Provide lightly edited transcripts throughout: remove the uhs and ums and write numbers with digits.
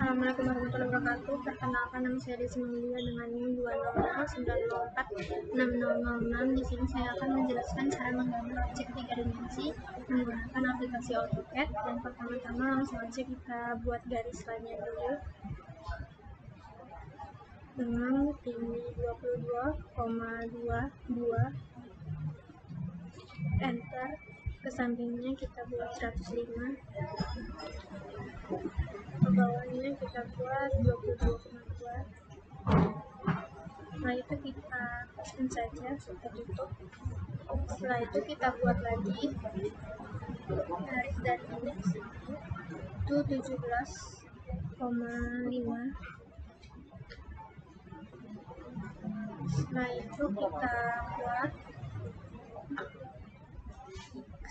Assalamualaikum warahmatullahi wabarakatuh. Perkenalkan, nama saya Desi Maulia dengan NIM 20090460006. Di sini saya akan menjelaskan cara menggambar objek 3 dimensi menggunakan aplikasi AutoCAD. Dan pertama-tama langsung aja kita buat garis line dulu dengan tinggi 22,22, enter. Ke sampingnya kita buat 105, ke bawahnya kita buat 22,2. Setelah itu kita paskan saja, kita tutup. Setelah itu kita buat lagi garis dari ini ke sini itu 17,5. Setelah itu kita buat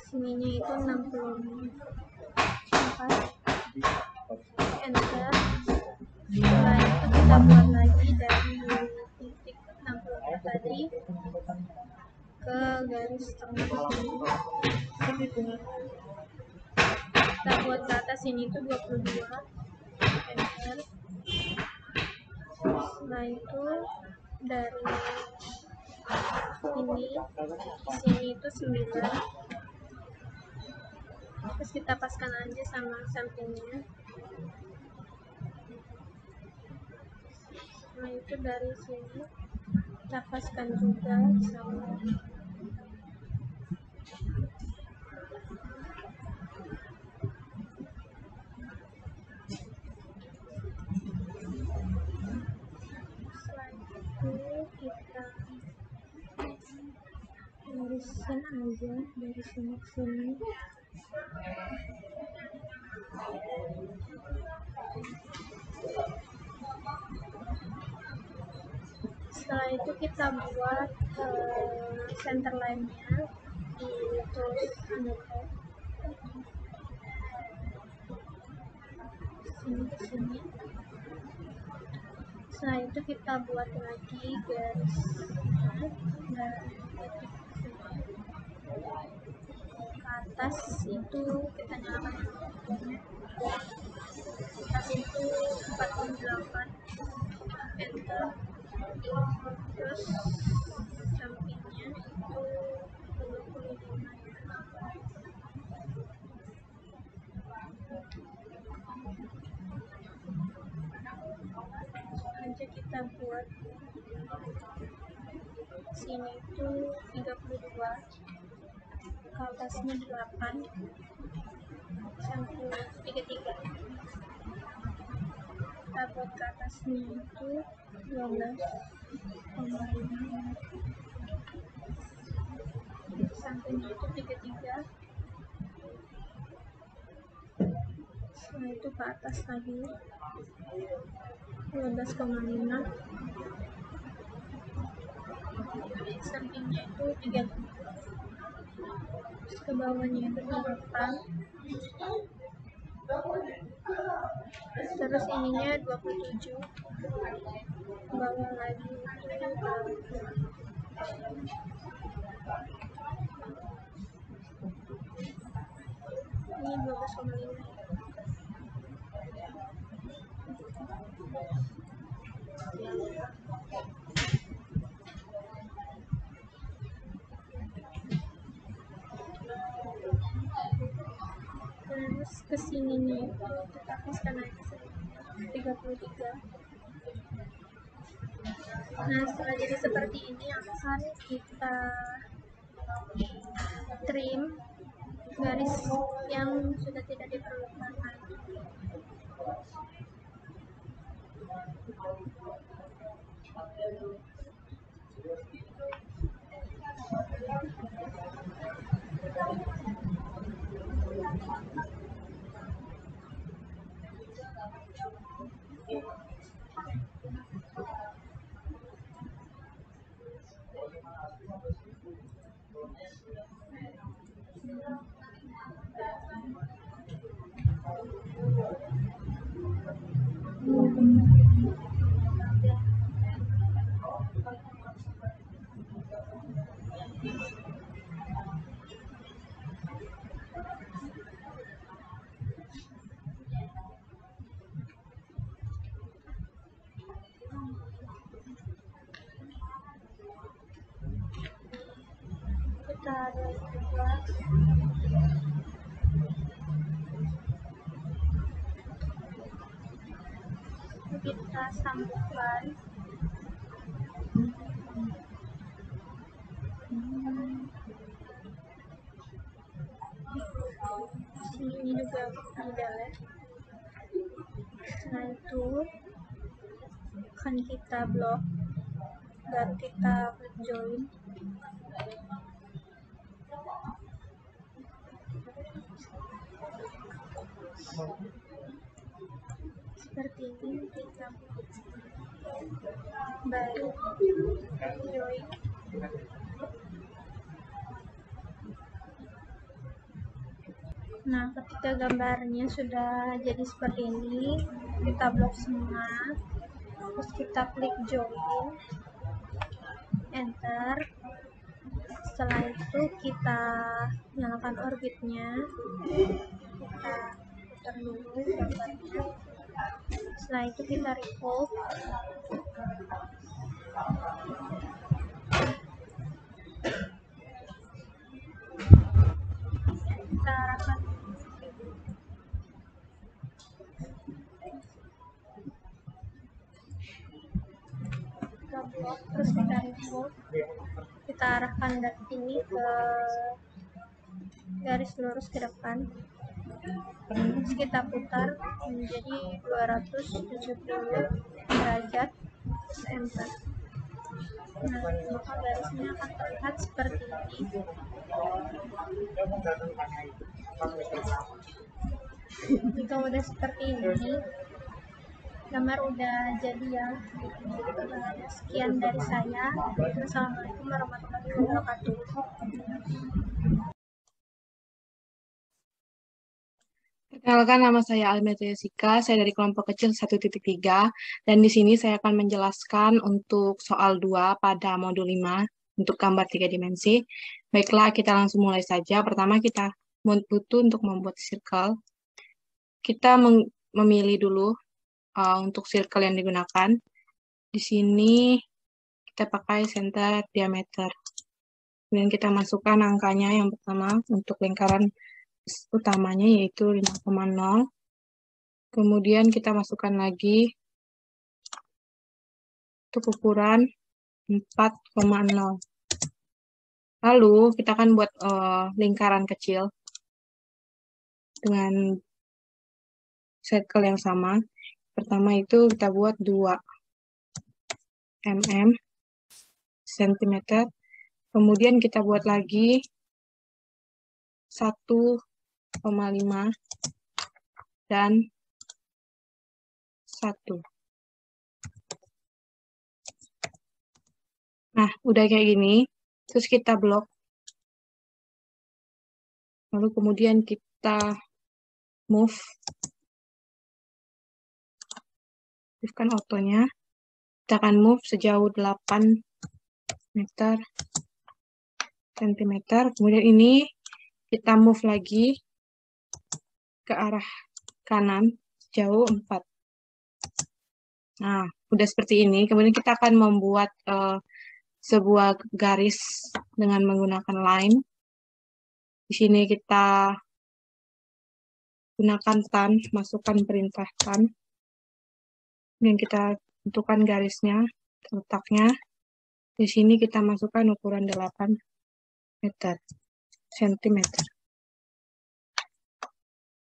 kesininya itu 64, enter. Setelah itu kita buat lagi dari titik 64 tadi ke garis tengah sini, kita buat ke atas ini itu 22, enter. Setelah itu dari ini sini itu 9, terus kita paskan aja sama sampingnya. Setelah itu dari sini kita paskan juga sama. Setelah itu kita garisin aja dari sini ke sini. Setelah itu kita buat center line-nya di tools underhead sini ke sini. Setelah itu kita buat lagi garis dari titik sini ke atas, itu kita nyalakan atas itu 48, enter. Terus sampingnya itu 25 aja kita buat. Sini itu 32, ke atasnya 8 sampai 33. Kita buat ke atasnya itu 12,5, sampingnya itu 33. Setelah itu ke atas lagi 12,5, sampingnya itu 30, terus ke bawahnya itu 8, terus ininya 27, bawah lagi ini 12,5. Terus kesininya itu kita paskan aja 33. Nah, setelah jadi seperti ini akan kita trim garis yang sudah tidak diperlukan lagi. kita sambungkan ini juga di delete. Setelah itu akan kita blok dan kita klik join. Seperti ini kita baru join. Nah, ketika gambarnya sudah jadi seperti ini, kita blok semua, terus kita klik join, enter. Setelah itu kita nyalakan orbitnya, kita putar dulu gambarnya. Setelah itu kita revolve. Kita arahkan kita blok, terus kita revolve. Kita arahkan ini ke garis lurus ke depan. Terus kita putar menjadi 270 derajat, terus enter. Nah, maka garisnya akan terlihat seperti ini. Jika udah seperti ini, gambar udah jadi ya. Sekian dari saya. Assalamualaikum warahmatullahi wabarakatuh. Perkenalkan, nama saya Almeta Jessica, saya dari kelompok kecil 1.3, dan di sini saya akan menjelaskan untuk soal 2 pada modul 5 untuk gambar 3 dimensi. Baiklah, kita langsung mulai saja. Pertama, kita butuh untuk membuat circle. Kita memilih dulu untuk circle yang digunakan. Di sini kita pakai center diameter. Kemudian kita masukkan angkanya yang pertama untuk lingkaran utamanya yaitu 5,0. Kemudian kita masukkan lagi untuk ukuran 4,0. Lalu kita akan buat lingkaran kecil dengan circle yang sama. Pertama itu kita buat 2 mm cm. Kemudian kita buat lagi 1,5 dan 1. Nah, udah kayak gini. Terus kita blok. Lalu kemudian kita move. Aktifkan autonya. Kita akan move sejauh 8 meter cm. Kemudian ini kita move lagi ke arah kanan jauh 4. Nah, udah seperti ini. Kemudian kita akan membuat sebuah garis dengan menggunakan line. Di sini kita gunakan tan, masukkan perintah tan. Dan kita tentukan garisnya, letaknya. Di sini kita masukkan ukuran 8 meter cm.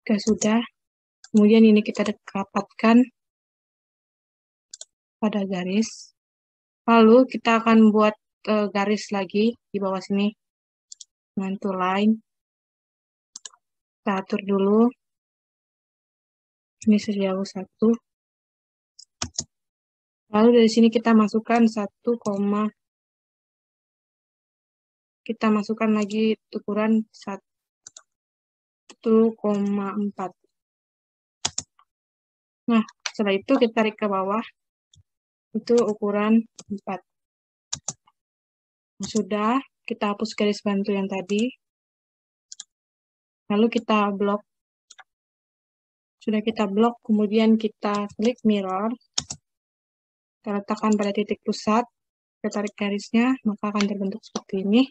Jika sudah, kemudian ini kita rapatkan pada garis. Lalu kita akan buat garis lagi di bawah sini dengan two line. Kita atur dulu. Ini sejauh 1. Lalu dari sini kita masukkan 1, kita masukkan lagi ukuran 1,4. Nah, setelah itu kita tarik ke bawah. Itu ukuran 4. Sudah, kita hapus garis bantu yang tadi. Lalu kita blok. Sudah kita blok, kemudian kita klik mirror. Kita letakkan pada titik pusat. Kita tarik garisnya, maka akan terbentuk seperti ini.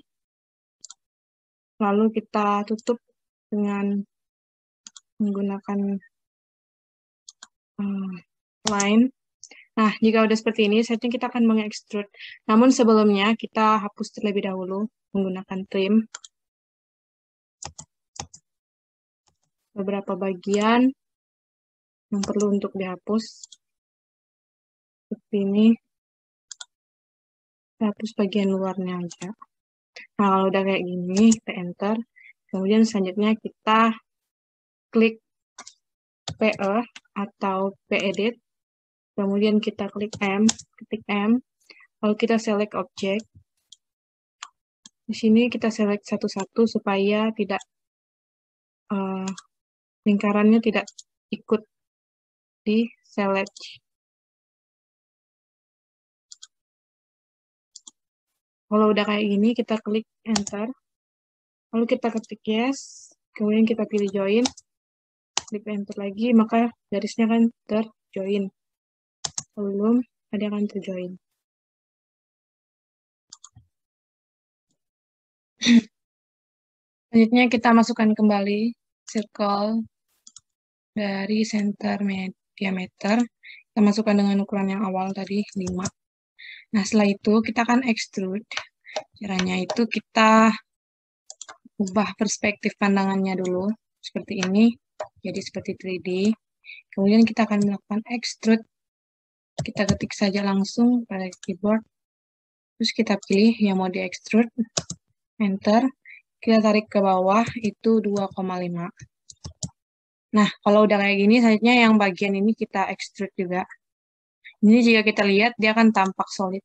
lalu kita tutup dengan menggunakan line. Nah, jika udah seperti ini, selanjutnya kita akan mengekstrud. Namun sebelumnya, kita hapus terlebih dahulu menggunakan trim. Beberapa bagian yang perlu untuk dihapus. Seperti ini. Kita hapus bagian luarnya aja. Nah, kalau udah kayak gini, kita enter. Kemudian selanjutnya kita klik PE atau P-edit. Kemudian kita klik M, ketik M. Lalu kita select object. Di sini kita select satu-satu supaya tidak lingkarannya tidak ikut di select. Kalau udah kayak gini, kita klik enter. Lalu kita ketik yes. Kemudian kita pilih join. Klik enter lagi, maka garisnya kan terjoin. Belum, ada akan terjoin. Selanjutnya kita masukkan kembali circle dari center diameter. Kita masukkan dengan ukuran yang awal tadi, 5. Nah, setelah itu kita akan extrude. Caranya itu kita ubah perspektif pandangannya dulu, seperti ini. Jadi seperti 3D. Kemudian kita akan melakukan extrude. Kita ketik saja langsung pada keyboard. Terus kita pilih yang mau di extrude. Enter. Kita tarik ke bawah, itu 2,5. Nah, kalau udah kayak gini, selanjutnya yang bagian ini kita extrude juga. Ini jika kita lihat, dia akan tampak solid.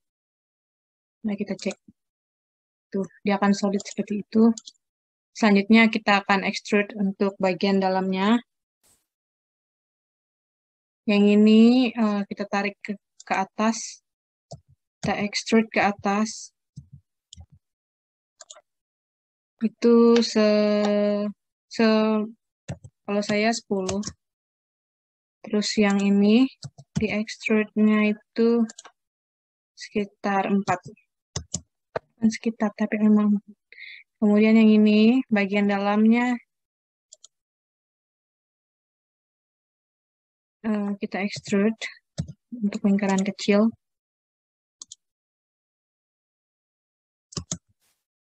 Nah, kita cek. Tuh, dia akan solid seperti itu. Selanjutnya kita akan extrude untuk bagian dalamnya. Yang ini kita tarik ke atas. Kita extrude ke atas. Itu kalau saya 10. Terus yang ini di extrude-nya itu sekitar 4. Dan sekitar, tapi memang. Kemudian yang ini bagian dalamnya kita extrude untuk lingkaran kecil.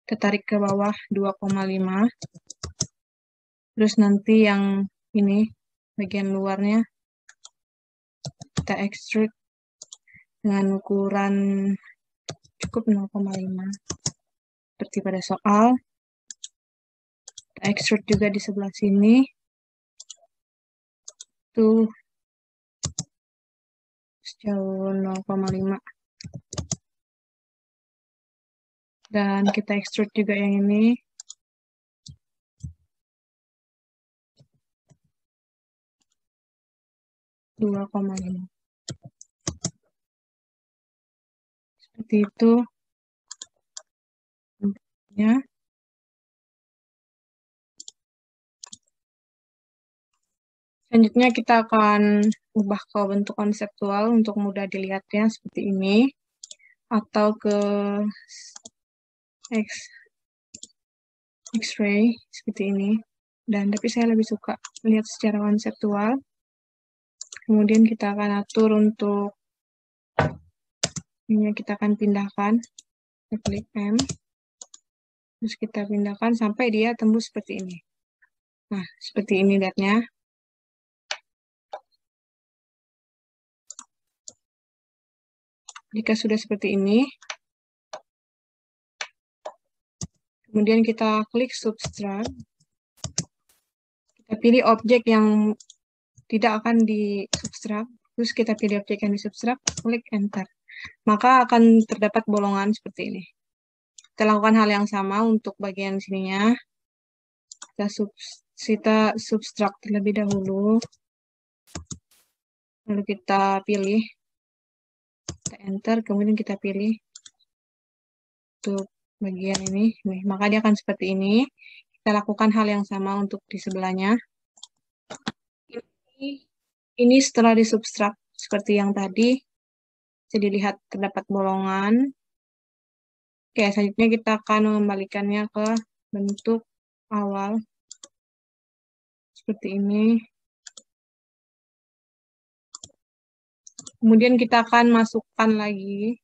Kita tarik ke bawah 2,5. Terus nanti yang ini bagian luarnya kita extrude dengan ukuran cukup 0,5 seperti pada soal. Kita extrude juga di sebelah sini. Tuh sejauh 0,5. Dan kita extrude juga yang ini. Seperti itu. Ya. Selanjutnya kita akan ubah ke bentuk konseptual untuk mudah dilihatnya seperti ini. Atau ke X-ray seperti ini. Dan tapi saya lebih suka lihat secara konseptual. Kemudian kita akan atur untuk ini, kita akan pindahkan. Kita klik M. Terus kita pindahkan sampai dia tembus seperti ini. Nah, seperti ini lihatnya. Jika sudah seperti ini, kemudian kita klik subtract. Kita pilih objek yang tidak akan di subtract. Terus kita pilih objek yang di subtract, klik enter. Maka akan terdapat bolongan seperti ini. Kita lakukan hal yang sama untuk bagian sininya. Kita subtract terlebih dahulu. Lalu kita pilih. Kita enter, kemudian kita pilih untuk bagian ini. Maka dia akan seperti ini. Kita lakukan hal yang sama untuk di sebelahnya. Ini setelah disubtract seperti yang tadi. Bisa dilihat terdapat bolongan. Oke, selanjutnya kita akan mengembalikannya ke bentuk awal seperti ini. Kemudian kita akan masukkan lagi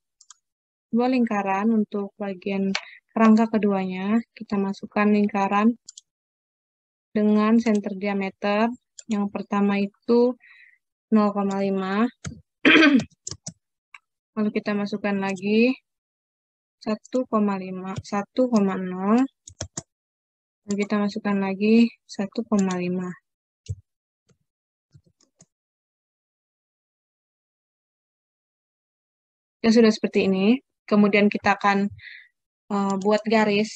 dua lingkaran untuk bagian kerangka keduanya. Kita masukkan lingkaran dengan center diameter. Yang pertama itu 0,5. Lalu kita masukkan lagi 1,5, 1,0. Lalu kita masukkan lagi 1,5. Ya, sudah seperti ini. Kemudian kita akan buat garis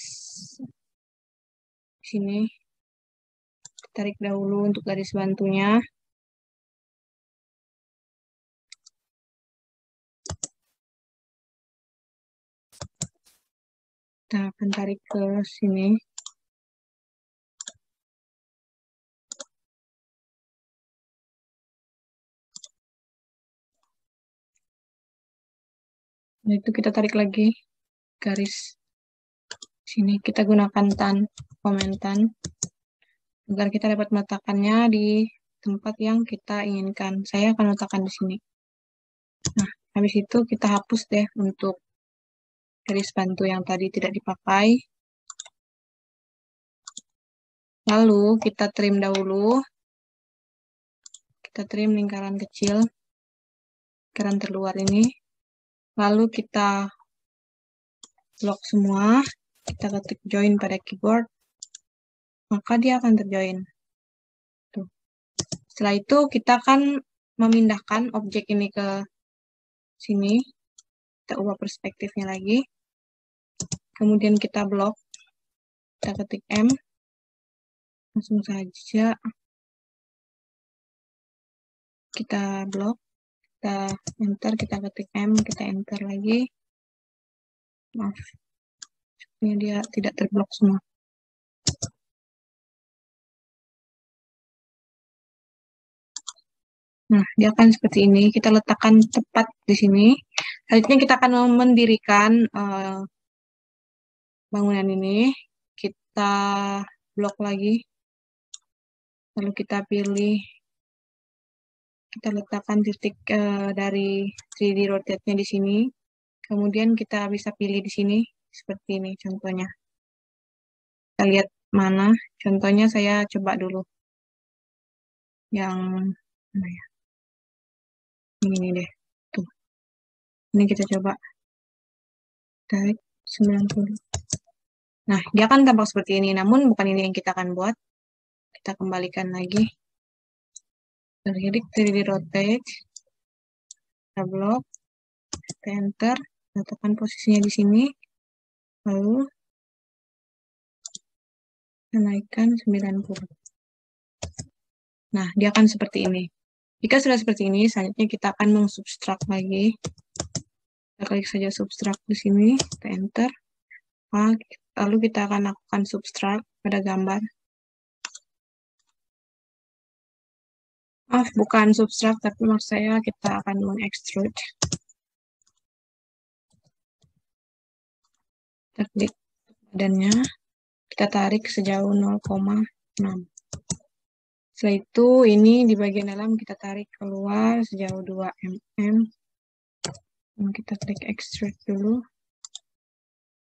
di sini. Tarik dahulu untuk garis bantunya. Kita akan tarik ke sini. Nah, itu kita tarik lagi garis sini. Kita gunakan komentan agar kita dapat meletakkannya di tempat yang kita inginkan. Saya akan letakkan di sini. Nah, habis itu kita hapus deh untuk garis bantu yang tadi tidak dipakai. Lalu kita trim dahulu. Kita trim lingkaran kecil, lingkaran terluar ini. Lalu kita lock semua. Kita ketik join pada keyboard. Maka dia akan terjoin. Tuh. Setelah itu kita akan memindahkan objek ini ke sini. Kita ubah perspektifnya lagi. Kemudian kita blok. Kita ketik M. Langsung saja kita blok. Kita enter, kita ketik M, kita enter lagi. Maaf. Ini dia tidak terblok semua. Nah, dia akan seperti ini. Kita letakkan tepat di sini. Selanjutnya kita akan mendirikan bangunan ini. Kita blok lagi. Lalu kita pilih, kita letakkan titik dari 3D rotate-nya di sini. Kemudian kita bisa pilih di sini. Seperti ini contohnya. Kita lihat mana. Contohnya saya coba dulu. Yang mana ya? Ini deh. Tuh. Ini kita coba. Tarik 90. Nah, dia akan tampak seperti ini. Namun bukan ini yang kita akan buat. Kita kembalikan lagi. Klik 3D rotate. Kita blok. Kita enter. Letakkan posisinya di sini. Lalu kita naikkan 90. Nah, dia akan seperti ini. Jika sudah seperti ini, selanjutnya kita akan mengsubstrak lagi. Kita klik saja substrak di sini, kita enter. Lalu kita akan lakukan substrak pada gambar. Maaf, bukan substrak, tapi maksud saya kita akan mengextrude. Kita klik badannya, kita tarik sejauh 0,6. Setelah itu, ini di bagian dalam kita tarik keluar sejauh 2 mm. Dan kita klik extrude dulu.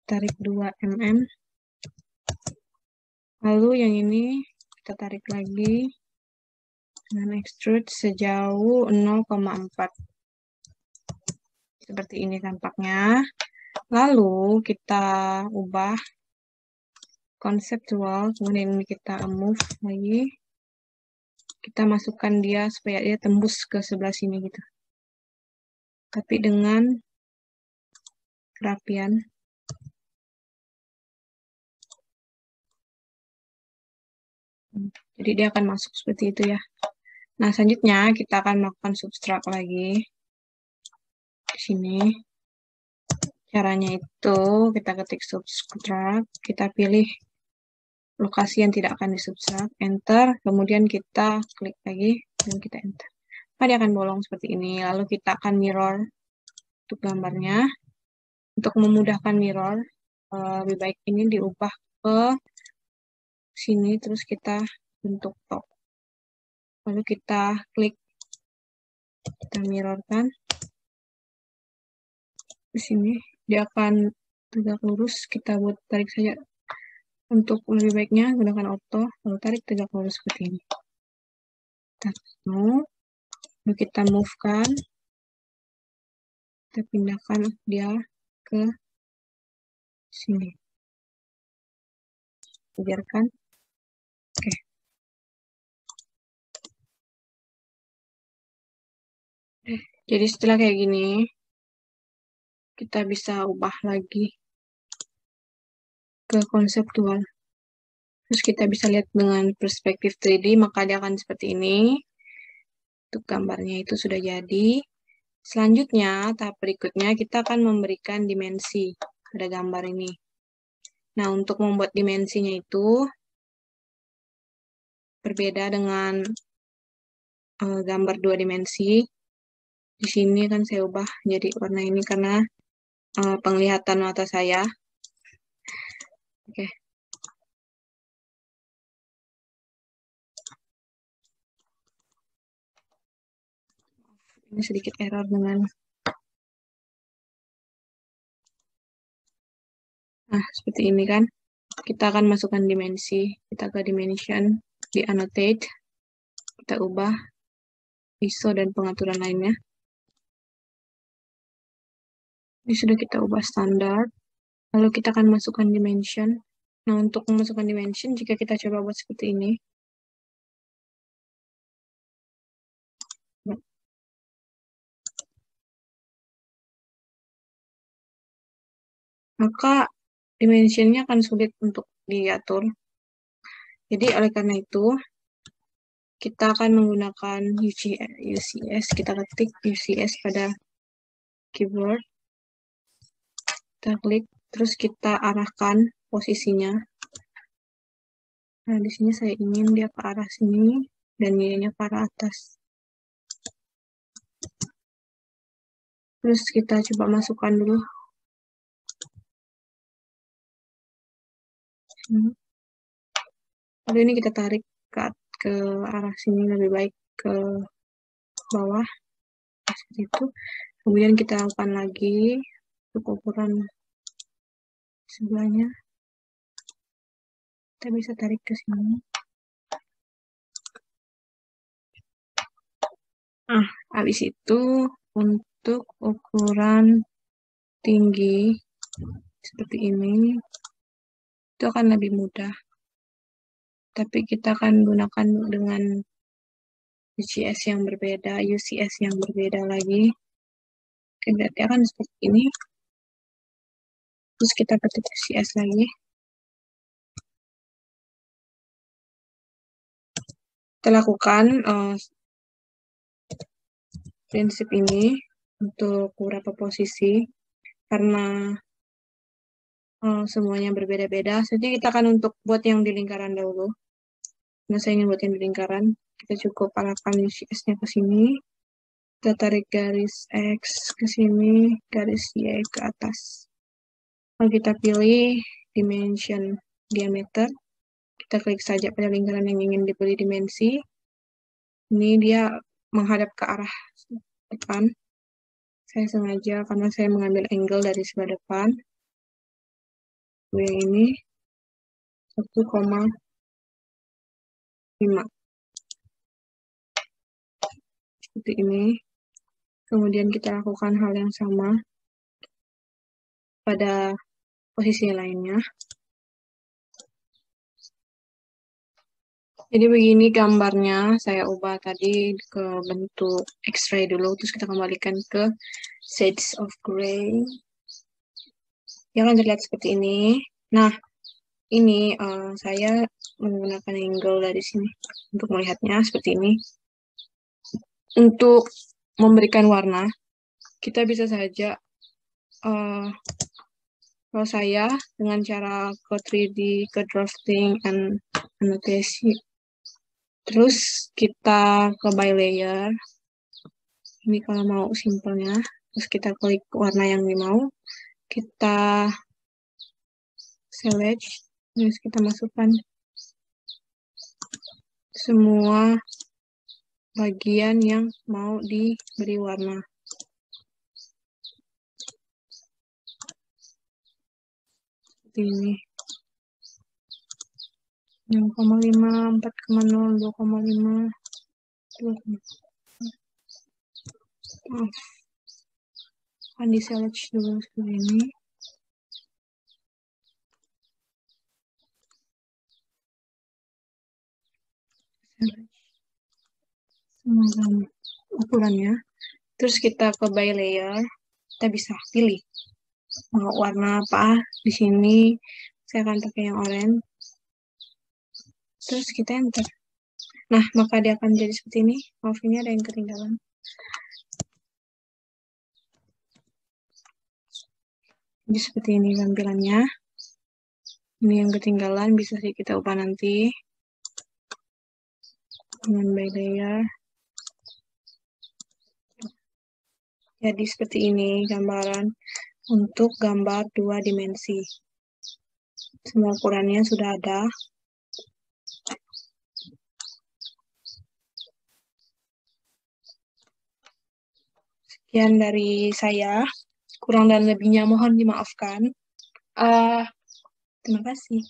Tarik 2 mm. Lalu yang ini kita tarik lagi dengan extrude sejauh 0,4. Seperti ini tampaknya. Lalu kita ubah konseptual, kemudian ini kita move lagi. Kita masukkan dia supaya dia tembus ke sebelah sini gitu. Tapi dengan kerapian. Jadi dia akan masuk seperti itu ya. Nah, selanjutnya kita akan melakukan substrak lagi. Di sini. Caranya itu kita ketik substrak, kita pilih lokasi yang tidak akan disubstrak, enter, kemudian kita klik lagi, dan kita enter. Maka dia akan bolong seperti ini. Lalu kita akan mirror untuk gambarnya. Untuk memudahkan mirror, lebih baik ini diubah ke sini, terus kita bentuk top. Lalu kita klik, kita mirrorkan. Di sini dia akan tegak lurus, kita buat tarik saja. Untuk lebih baiknya gunakan auto, lalu tarik tegak lurus seperti ini. Lalu kita move-kan, kita pindahkan dia ke sini. Biarkan. Oke. Jadi setelah kayak gini, kita bisa ubah lagi ke konseptual. Terus kita bisa lihat dengan perspektif 3D, maka dia akan seperti ini. Untuk gambarnya itu sudah jadi. Selanjutnya, tahap berikutnya kita akan memberikan dimensi pada gambar ini. Nah, untuk membuat dimensinya itu berbeda dengan gambar 2 dimensi. Di sini kan saya ubah jadi warna ini karena penglihatan mata saya. Oke. Ini sedikit error dengan seperti ini kan. Kita akan masukkan dimensi. Kita ke dimension, di annotate. Kita ubah ISO dan pengaturan lainnya. Ini sudah kita ubah standar. Lalu kita akan masukkan dimension. Nah, untuk memasukkan dimension, jika kita coba buat seperti ini. Maka dimensionnya akan sulit untuk diatur. Jadi oleh karena itu, kita akan menggunakan UCS. Kita ketik UCS pada keyboard. Kita klik, terus kita arahkan posisinya. Nah, di sini saya ingin dia ke arah sini, dan nilainya ke arah atas. Terus kita coba masukkan dulu. Lalu ini kita tarik ke arah sini, lebih baik ke bawah. Seperti itu. Kemudian kita lakukan lagi untuk ukuran sebelahnya. Kita bisa tarik ke sini. Habis itu untuk ukuran tinggi seperti ini, itu akan lebih mudah. Tapi kita akan gunakan dengan UCS yang berbeda, UCS yang berbeda lagi. Berarti akan seperti ini. Terus kita ketik UCS lagi. Kita lakukan prinsip ini untuk beberapa posisi. Karena semuanya berbeda-beda. Jadi kita akan untuk buat yang di lingkaran dahulu. Nah, saya ingin buat yang di lingkaran. Kita cukup arahkan UCS-nya ke sini. Kita tarik garis X ke sini, garis Y ke atas. Lalu kita pilih dimension diameter. Kita klik saja pada lingkaran yang ingin diberi dimensi. Ini dia menghadap ke arah depan. Saya sengaja karena saya mengambil angle dari sebelah depan. Yang ini 1,5. Seperti ini. Kemudian kita lakukan hal yang sama pada posisi lainnya. Jadi begini gambarnya, saya ubah tadi ke bentuk X-ray dulu, terus kita kembalikan ke shades of gray. Dia akan terlihat seperti ini. Nah, ini saya menggunakan angle dari sini untuk melihatnya seperti ini. Untuk memberikan warna, kita bisa saja kalau saya dengan cara ke 3D, ke drafting, and annotation. Terus kita ke by layer. Ini kalau mau simpelnya. Terus kita klik warna yang dimau. Kita select. Terus kita masukkan semua bagian yang mau diberi warna. Seperti ini. 6,5, 4,0, 2,5, 2,5. Akan di-select dulu seperti ini. Semua ukurannya. Terus kita ke by layer. Kita bisa pilih mau warna apa. Di sini saya akan pakai yang oranye. Terus kita enter. Nah, maka dia akan jadi seperti ini. Maaf, ini ada yang ketinggalan. Jadi seperti ini tampilannya. Ini yang ketinggalan, bisa sih kita ubah nanti. Dengan by layer. Jadi seperti ini gambaran untuk gambar 2 dimensi. Semua ukurannya sudah ada. Sekian dari saya. Kurang dan lebihnya mohon dimaafkan. Terima kasih.